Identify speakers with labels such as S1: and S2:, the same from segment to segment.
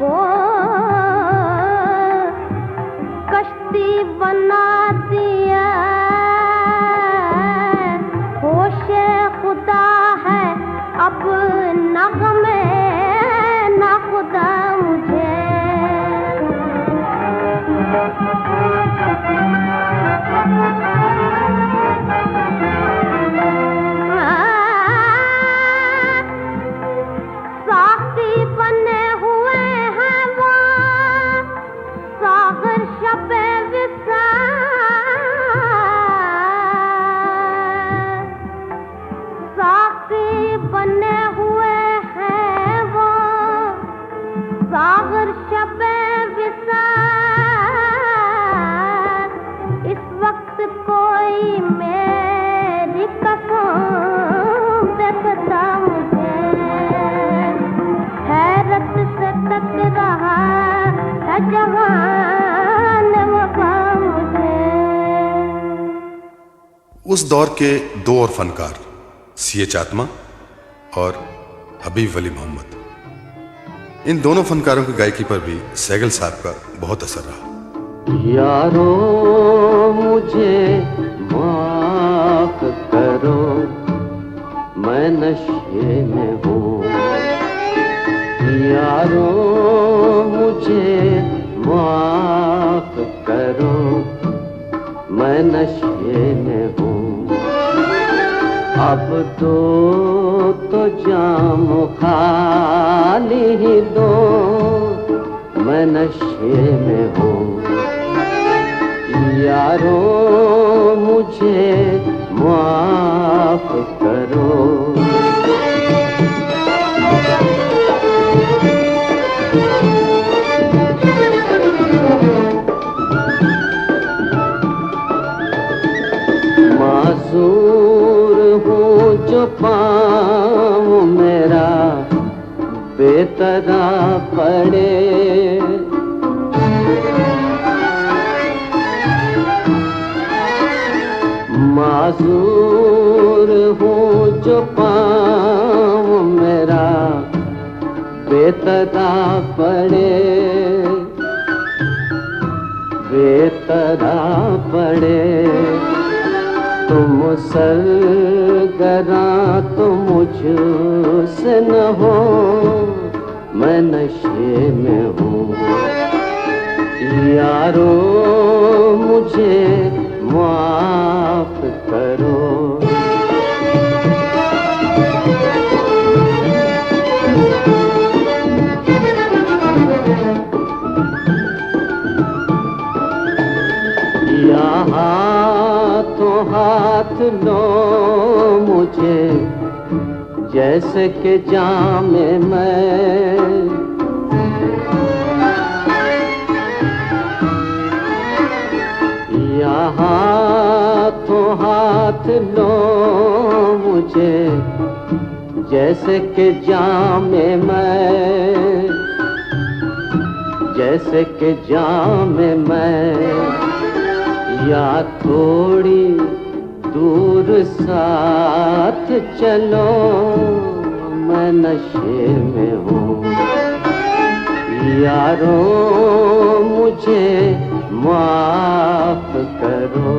S1: को कश्ती बना दिया। होशे खुदा है अब नग़मे ना खुदा मुझे। साक़ी बने हुए हैं वो साग़र शबे विसाल। साक़ी बने हुए हैं वो साग़र शबे विसाल। इस वक्त कोई मेरी कसम देखता मुझे। हैरत से तक रहा है जहान वफा मुझे।
S2: उस दौर के दो और फनकार C.H. आत्मा और हबीब वली मोहम्मद, इन दोनों फनकारों की गायकी पर भी सहगल साहब का बहुत असर रहा।
S3: यारो मुझे माफ करो मैं नशे में हूँ। यारो मुझे माफ करो मैं नशे में हूँ। अब तो जाम खाली ही दो मैं नशे में हूँ। यारो मुझे माफ करो। मासूर हूँ जो पाँव मेरा बेतरा पड़े। मासूर हूँ जो पाँव मेरा बेतरा पड़े। बेतरा पड़े तुम सरगरा तो मुझसे न हो मैं नशे में हूँ। यारो मुझे माफ करो। यहाँ तो हाथ लो मुझे जैसे कि जामे मैं। यहाँ तो हाथ लो मुझे जैसे कि जामे मैं। जैसे कि जामे मैं या थोड़ी दूर साथ चलो मैं नशे में हूँ। यारो मुझे माफ करो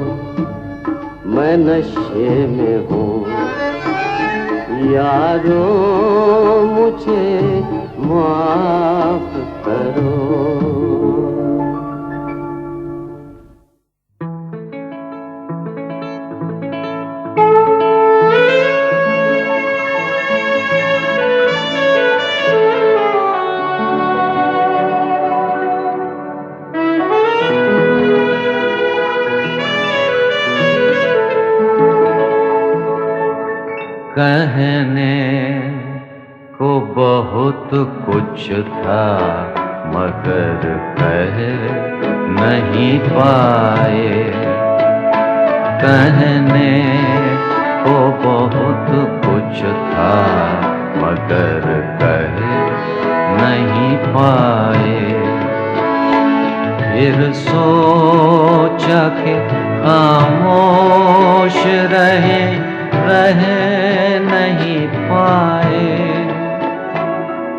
S3: मैं नशे में हूँ। यारो मुझे माफ करो।
S4: कहने को बहुत कुछ था मगर कह नहीं पाए। कहने को बहुत कुछ था मगर कह नहीं पाए। फिर सोचा कि खामोश रह नहीं पाए।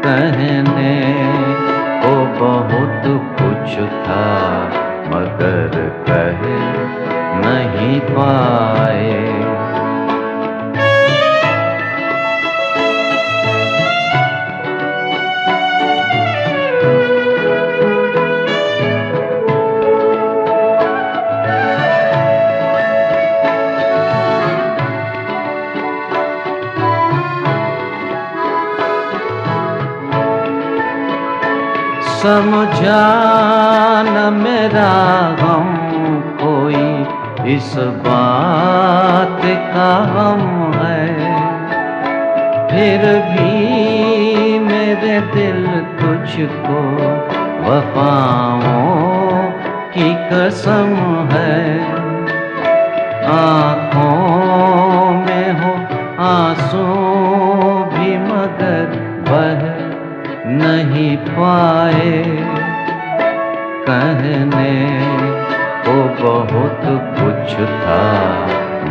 S4: कहने को पाए। समझा न मेरा गम कोई इस बात का हम है, फिर भी मेरे दिल तुझको वफाओं की कसम है। आँखों में हो आंसू भी मगर बह नहीं पाए। कहने को बहुत कुछ था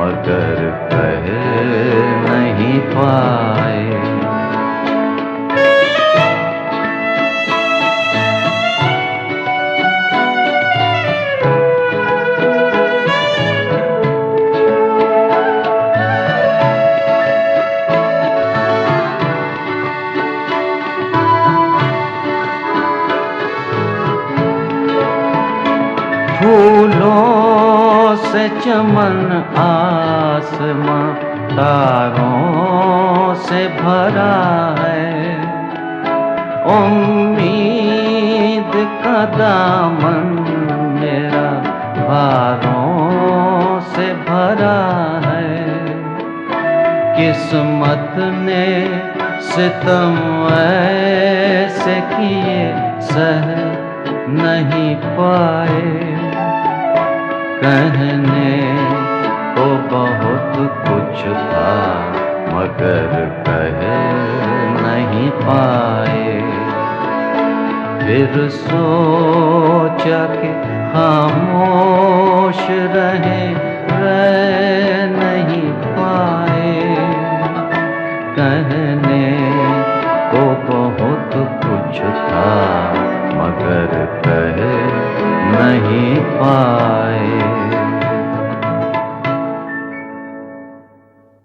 S4: मगर कह नहीं पाए। फूलों से चमन आसमां तारों से भरा है, उम्मीद का दामन मेरा भारों से भरा है। किस्मत ने सितम ऐसे किए सह नहीं पाए। कहने को बहुत कुछ था मगर कह नहीं पाए। फिर सोचा कि खामोश रहे